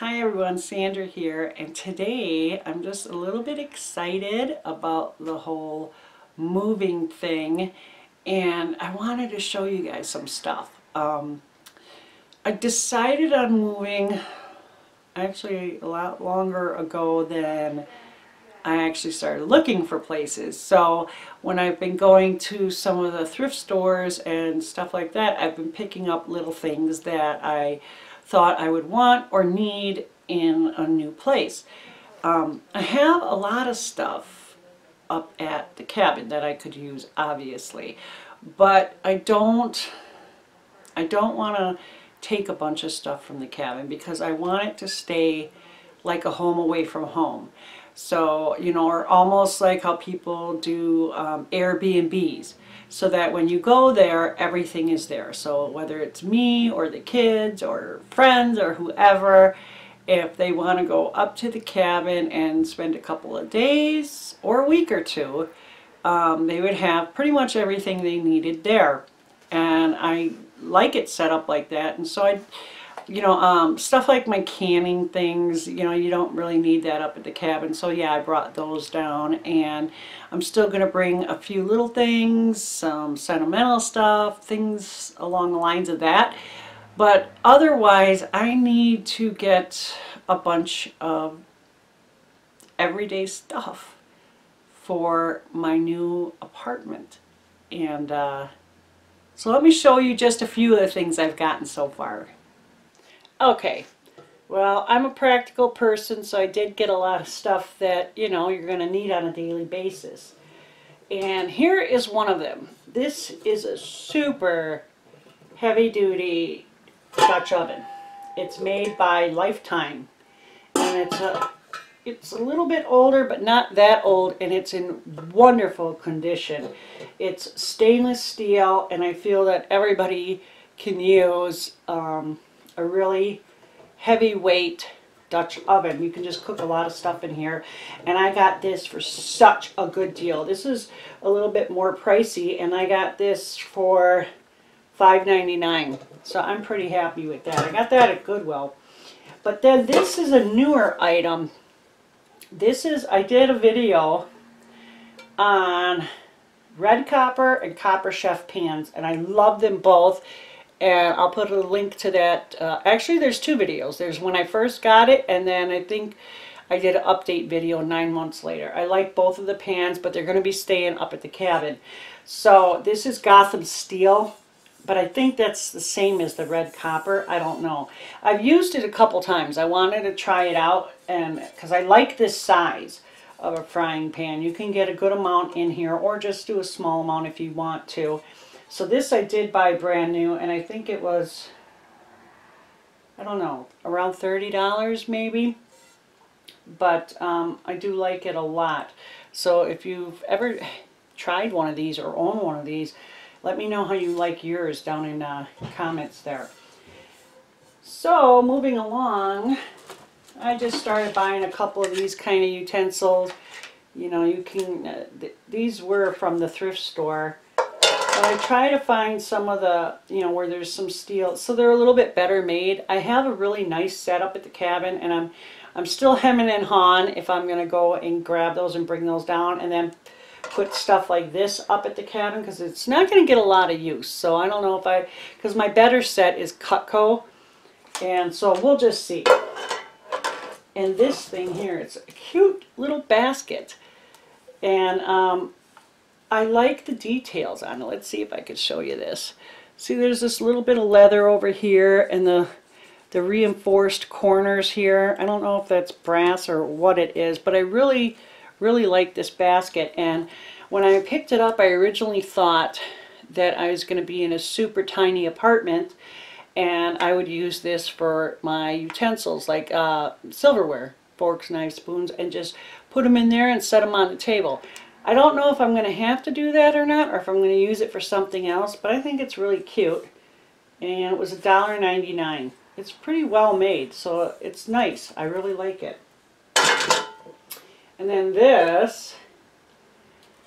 Hi everyone, Sandra here, and today I'm just a little bit excited about the whole moving thing, and I wanted to show you guys some stuff. I decided on moving actually a lot longer ago than I actually started looking for places. So when I've been going to some of the thrift stores and stuff like that, I've been picking up little things that I thought I would want or need in a new place. I have a lot of stuff up at the cabin that I could use, obviously, but I don't want to take a bunch of stuff from the cabin because I want it to stay like a home away from home. So, you know, or almost like how people do Airbnbs, so that when you go there, everything is there. So whether it's me or the kids or friends or whoever, if they want to go up to the cabin and spend a couple of days or a week or two, they would have pretty much everything they needed there. And I like it set up like that. And so stuff like my canning things, you know, you don't really need that up at the cabin. So yeah, I brought those down, and I'm still going to bring a few little things, some sentimental stuff, things along the lines of that. But otherwise, I need to get a bunch of everyday stuff for my new apartment. And so let me show you just a few of the things I've gotten so far. Okay, well, I'm a practical person, so I did get a lot of stuff that, you know, you're going to need on a daily basis. And here is one of them. This is a super heavy-duty Dutch oven. It's made by Lifetime, and it's a little bit older, but not that old, and it's in wonderful condition. It's stainless steel, and I feel that everybody can use a really heavyweight Dutch oven. You can just cook a lot of stuff in here, and I got this for such a good deal. This is a little bit more pricey, and I got this for $5.99, so I'm pretty happy with that. I got that at Goodwill. But then this is a newer item. I did a video on red copper and copper chef pans, and I love them both. And I'll put a link to that. Actually, there's two videos. There's when I first got it, and then I think I did an update video 9 months later. I like both of the pans, but they're going to be staying up at the cabin. So this is Gotham Steel, but I think that's the same as the red copper. I don't know. I've used it a couple times. I wanted to try it out, and because I like this size of a frying pan. You can get a good amount in here, or just do a small amount if you want to. So this I did buy brand new, and I think it was, I don't know, around $30 maybe. But I do like it a lot. So if you've ever tried one of these or own one of these, let me know how you like yours down in the comments there. So moving along, I just started buying a couple of these kind of utensils. You know, you can, these were from the thrift store. But I try to find some of the, you know, where there's some steel, so they're a little bit better made. I have a really nice setup at the cabin, and I'm still hemming and hawing if I'm going to go and grab those and bring those down, and then put stuff like this up at the cabin, because it's not going to get a lot of use. So I don't know if because my better set is Cutco, and so we'll just see. And this thing here, it's a cute little basket, and I like the details on it. Let's see if I could show you this. See, there's this little bit of leather over here, and the reinforced corners here. I don't know if that's brass or what it is, but I really, really like this basket. And when I picked it up, I originally thought that I was going to be in a super tiny apartment, and I would use this for my utensils, like silverware, forks, knives, spoons, and just put them in there and set them on the table. I don't know if I'm going to have to do that or not, or if I'm going to use it for something else, but I think it's really cute. And it was $1.99. It's pretty well made, so it's nice. I really like it. And then this,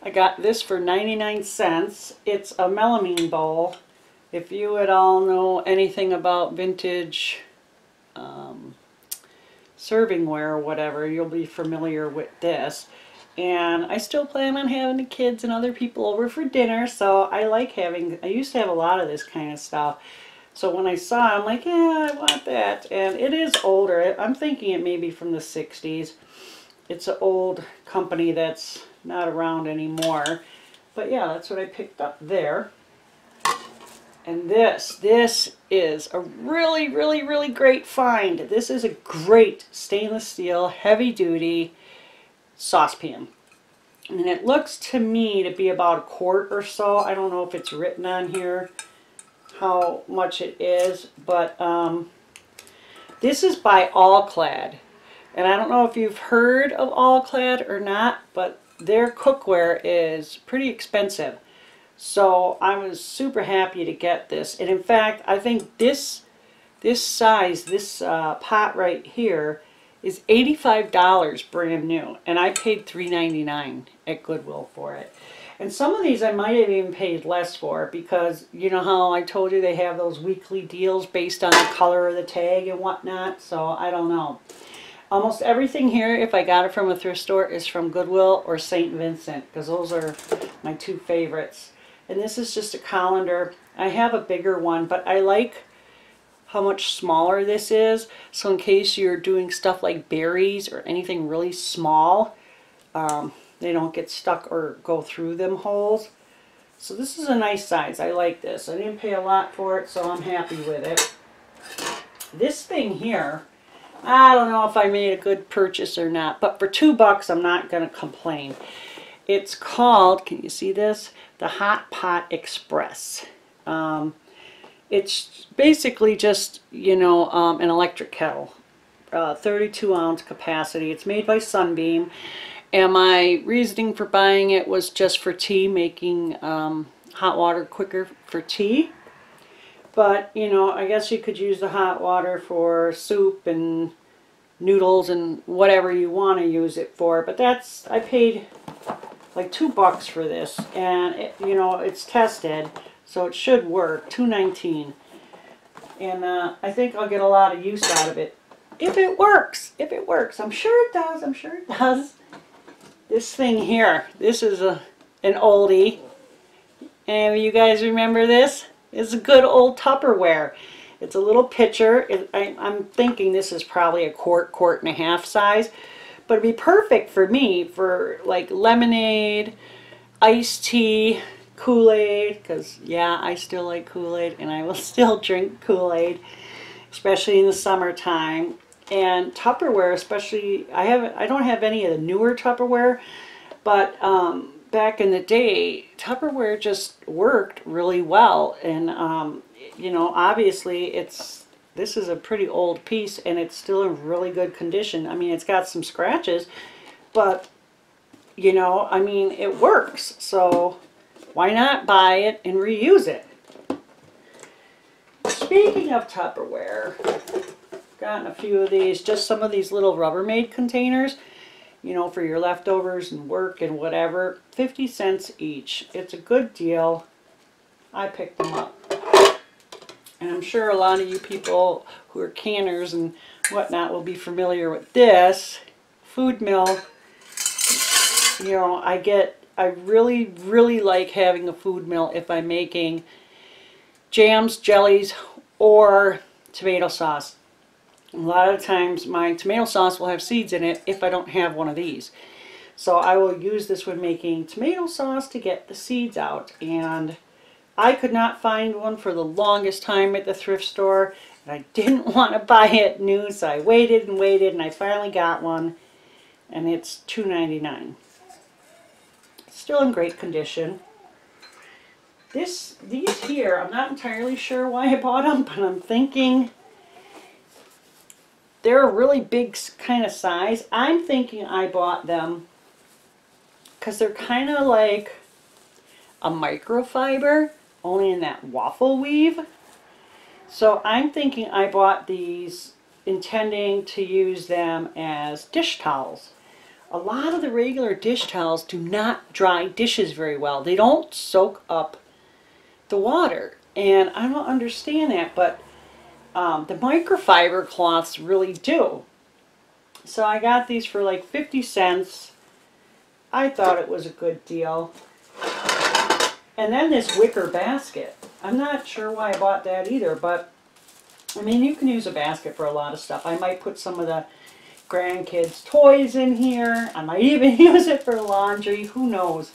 I got this for 99 cents. It's a melamine bowl. If you at all know anything about vintage servingware or whatever, you'll be familiar with this. And I still plan on having the kids and other people over for dinner, so I like having, I used to have a lot of this kind of stuff. So when I saw it, I'm like, yeah, I want that. And it is older. I'm thinking it may be from the 60s. It's an old company that's not around anymore. But yeah, that's what I picked up there. And this is a really, really, really great find. This is a great stainless steel, heavy duty saucepan. And it looks to me to be about a quart or so. I don't know if it's written on here how much it is, but this is by All-Clad. And I don't know if you've heard of All-Clad or not, but their cookware is pretty expensive. So I was super happy to get this. And in fact, I think this size, this pot right here, is $85 brand new. And I paid $3.99 at Goodwill for it. And some of these I might have even paid less for, because you know how I told you they have those weekly deals based on the color of the tag and whatnot. So I don't know. Almost everything here, if I got it from a thrift store, is from Goodwill or St. Vincent, because those are my two favorites. And this is just a colander. I have a bigger one, but I like how much smaller this is. So in case you're doing stuff like berries or anything really small, they don't get stuck or go through them holes. So this is a nice size. I like this. I didn't pay a lot for it, so I'm happy with it. This thing here, I don't know if I made a good purchase or not, but for $2 I'm not going to complain. It's called, can you see this? The Hot Pot Express. It's basically just, you know, an electric kettle. 32-ounce capacity. It's made by Sunbeam. And my reasoning for buying it was just for tea, making hot water quicker for tea. But, you know, I guess you could use the hot water for soup and noodles and whatever you want to use it for. But that's, I paid like $2 for this. And, it, you know, it's tested, so it should work. $2.19. And I think I'll get a lot of use out of it. If it works. If it works. I'm sure it does. I'm sure it does. This thing here, this is an oldie. And you guys remember this? It's a good old Tupperware. It's a little pitcher. I'm thinking this is probably a quart and a half size. But it'd be perfect for me for like lemonade, iced tea, Kool-Aid. Because yeah, I still like Kool-Aid and I will still drink Kool-Aid, especially in the summertime. And Tupperware, especially, I don't have any of the newer Tupperware, but back in the day, Tupperware just worked really well. And you know, obviously this is a pretty old piece and it's still in really good condition. I mean, it's got some scratches, but you know, I mean, it works. So why not buy it and reuse it? Speaking of Tupperware, gotten a few of these, just some of these little Rubbermaid containers, you know, for your leftovers and work and whatever. 50 cents each. It's a good deal. I picked them up. And I'm sure a lot of you people who are canners and whatnot will be familiar with this. Food mill. You know, I really, really like having a food mill if I'm making jams, jellies, or tomato sauce. A lot of times my tomato sauce will have seeds in it if I don't have one of these. So I will use this when making tomato sauce to get the seeds out. And I could not find one for the longest time at the thrift store. And I didn't want to buy it new, so I waited and waited and I finally got one. And it's $2.99. Still in great condition. These here, I'm not entirely sure why I bought them, but I'm thinking they're a really big kind of size. I'm thinking I bought them because they're kind of like a microfiber, only in that waffle weave. So I'm thinking I bought these intending to use them as dish towels. A lot of the regular dish towels do not dry dishes very well. They don't soak up the water. And I don't understand that, but the microfiber cloths really do. So I got these for like 50 cents. I thought it was a good deal. And then this wicker basket. I'm not sure why I bought that either, but I mean, you can use a basket for a lot of stuff. I might put some of the grandkids' toys in here. I might even use it for laundry. Who knows?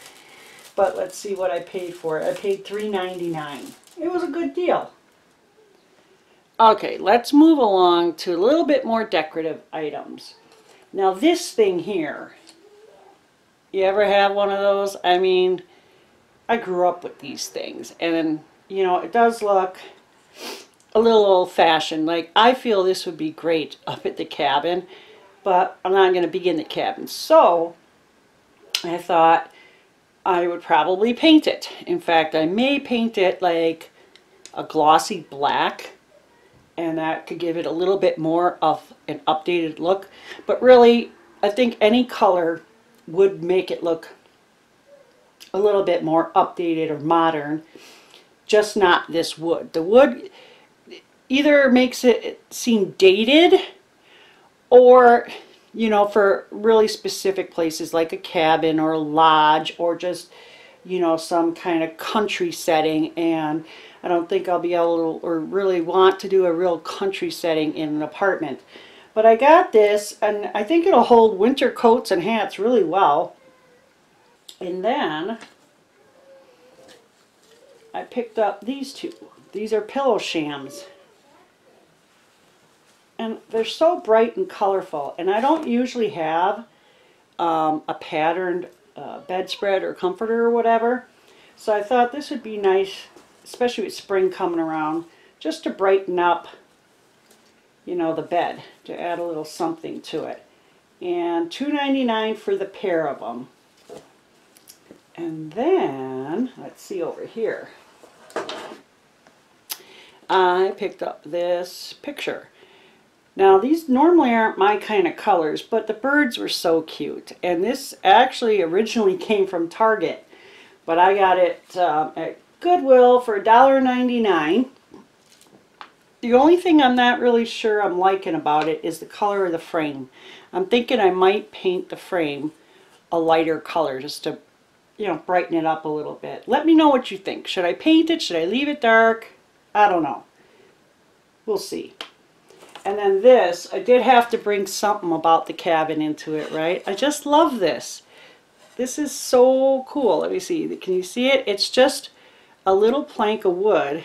But let's see what I paid for it. I paid $3.99. It was a good deal. Okay, let's move along to a little bit more decorative items. Now this thing here, you ever have one of those? I mean, I grew up with these things, and you know, it does look a little old-fashioned. Like, I feel this would be great up at the cabin, but I'm not going to be in the cabin. So I thought I would probably paint it. In fact, I may paint it like a glossy black, and that could give it a little bit more of an updated look. But really, I think any color would make it look a little bit more updated or modern, just not this wood. The wood either makes it seem dated, or, you know, for really specific places like a cabin or a lodge, or just, you know, some kind of country setting. And I don't think I'll be able to, or really want to do a real country setting in an apartment. But I got this, and I think it'll hold winter coats and hats really well. And then I picked up these two. These are pillow shams. And they're so bright and colorful. And I don't usually have a patterned bedspread or comforter or whatever. So I thought this would be nice, especially with spring coming around, just to brighten up, you know, the bed, to add a little something to it. And $2.99 for the pair of them. And then, let's see over here. I picked up this picture. Now, these normally aren't my kind of colors, but the birds were so cute. And this actually originally came from Target, but I got it at Goodwill for $1.99. The only thing I'm not really sure I'm liking about it is the color of the frame. I'm thinking I might paint the frame a lighter color just to, you know, brighten it up a little bit. Let me know what you think. Should I paint it? Should I leave it dark? I don't know. We'll see. And then this, I did have to bring something about the cabin into it, right? I just love this. This is so cool. Let me see. Can you see it? It's just a little plank of wood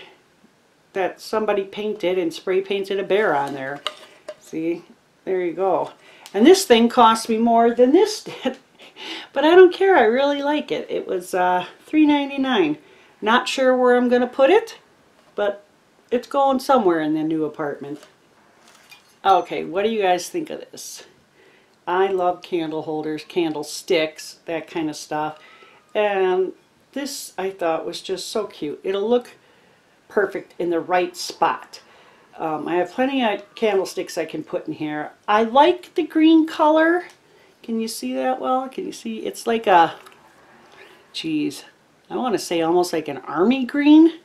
that somebody painted and spray painted a bear on there. See? There you go. And this thing cost me more than this did. But I don't care. I really like it. It was $3.99. Not sure where I'm going to put it, but it's going somewhere in the new apartment. Okay, what do you guys think of this? I love candle holders, candlesticks, that kind of stuff. And this I thought was just so cute. It'll look perfect in the right spot. I have plenty of candlesticks I can put in here. I like the green color. Can you see that well? Can you see? It's like a, geez, I want to say almost like an army green.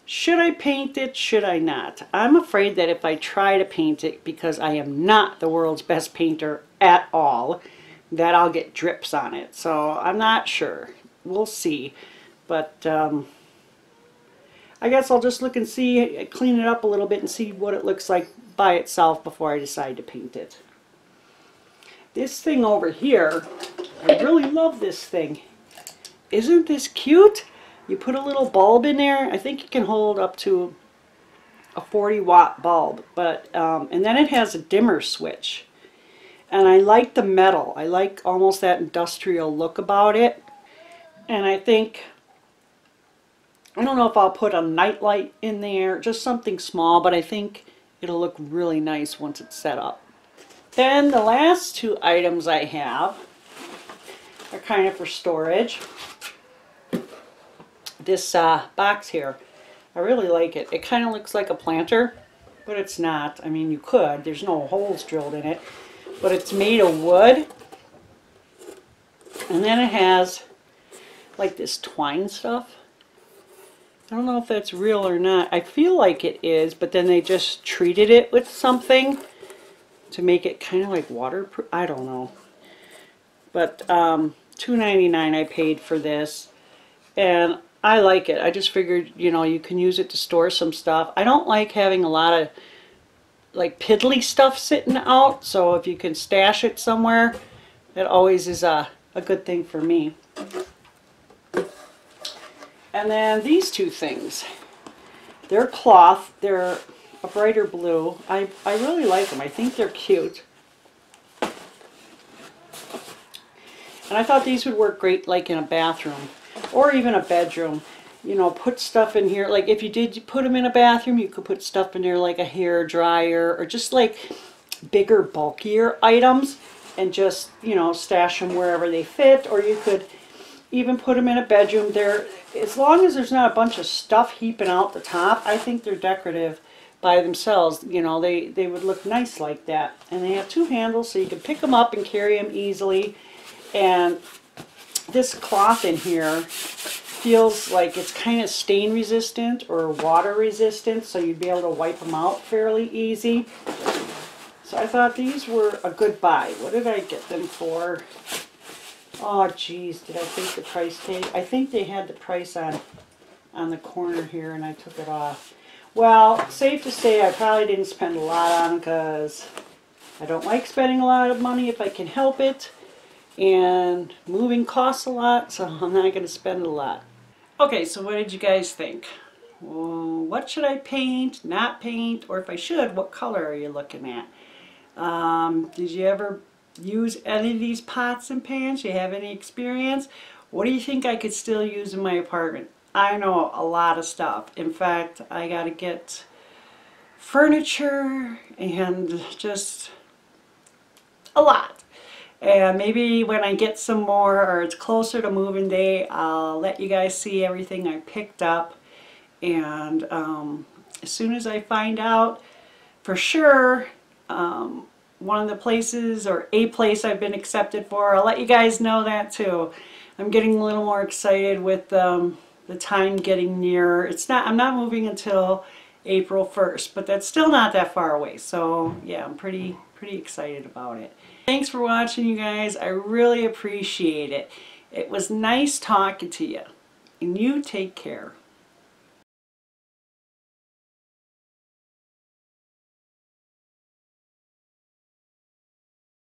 Should I paint it? Should I not? I'm afraid that if I try to paint it, because I am not the world's best painter at all, that I'll get drips on it. So I'm not sure. We'll see. But I guess I'll just look and see, clean it up a little bit and see what it looks like by itself before I decide to paint it. This thing over here, I really love this thing. Isn't this cute? You put a little bulb in there. I think it can hold up to a 40-watt bulb, but and then it has a dimmer switch. And I like the metal. I like almost that industrial look about it. And I think, I don't know if I'll put a night light in there, just something small, but I think it'll look really nice once it's set up. Then the last two items I have are kind of for storage. This box here, I really like it. It kind of looks like a planter, but it's not. I mean, you could. There's no holes drilled in it, but it's made of wood. And then it has like this twine stuff. I don't know if that's real or not. I feel like it is, but then they just treated it with something. to make it kind of like waterproof. I don't know. But $2.99 I paid for this, and I like it. I just figured, you know, you can use it to store some stuff. I don't like having a lot of like piddly stuff sitting out, so if you can stash it somewhere, it always is a good thing for me. And then these two things, they're cloth, they're a brighter blue. I really like them. I think they're cute. And I thought these would work great like in a bathroom or even a bedroom. You know, put stuff in here. Like if you did put them in a bathroom, you could put stuff in there like a hair dryer or just like bigger, bulkier items and just, you know, stash them wherever they fit. Or you could even put them in a bedroom. They're, as long as there's not a bunch of stuff heaping out the top, I think they're decorative by themselves. You know, they would look nice like that. And they have two handles so you can pick them up and carry them easily. And this cloth in here feels like it's kind of stain resistant or water resistant, so you'd be able to wipe them out fairly easy. So I thought these were a good buy. What did I get them for? Oh geez, did I take the price tag? I think they had the price on the corner here and I took it off. Well, safe to say I probably didn't spend a lot on them because I don't like spending a lot of money if I can help it. And moving costs a lot, so I'm not going to spend a lot. Okay, so what did you guys think? Well, what should I paint, not paint, or if I should, what color are you looking at? Did you ever use any of these pots and pans? You have any experience? What do you think I could still use in my apartment? I know a lot of stuff. In fact, I got to get furniture and just a lot. And maybe when I get some more, or it's closer to moving day, I'll let you guys see everything I picked up. And as soon as I find out for sure one of the places or a place I've been accepted for, I'll let you guys know that too. I'm getting a little more excited with the time getting nearer. I'm not moving until April 1st, but that's still not that far away. So yeah, I'm pretty excited about it. Thanks for watching, you guys. I really appreciate it. It was nice talking to you. And you take care.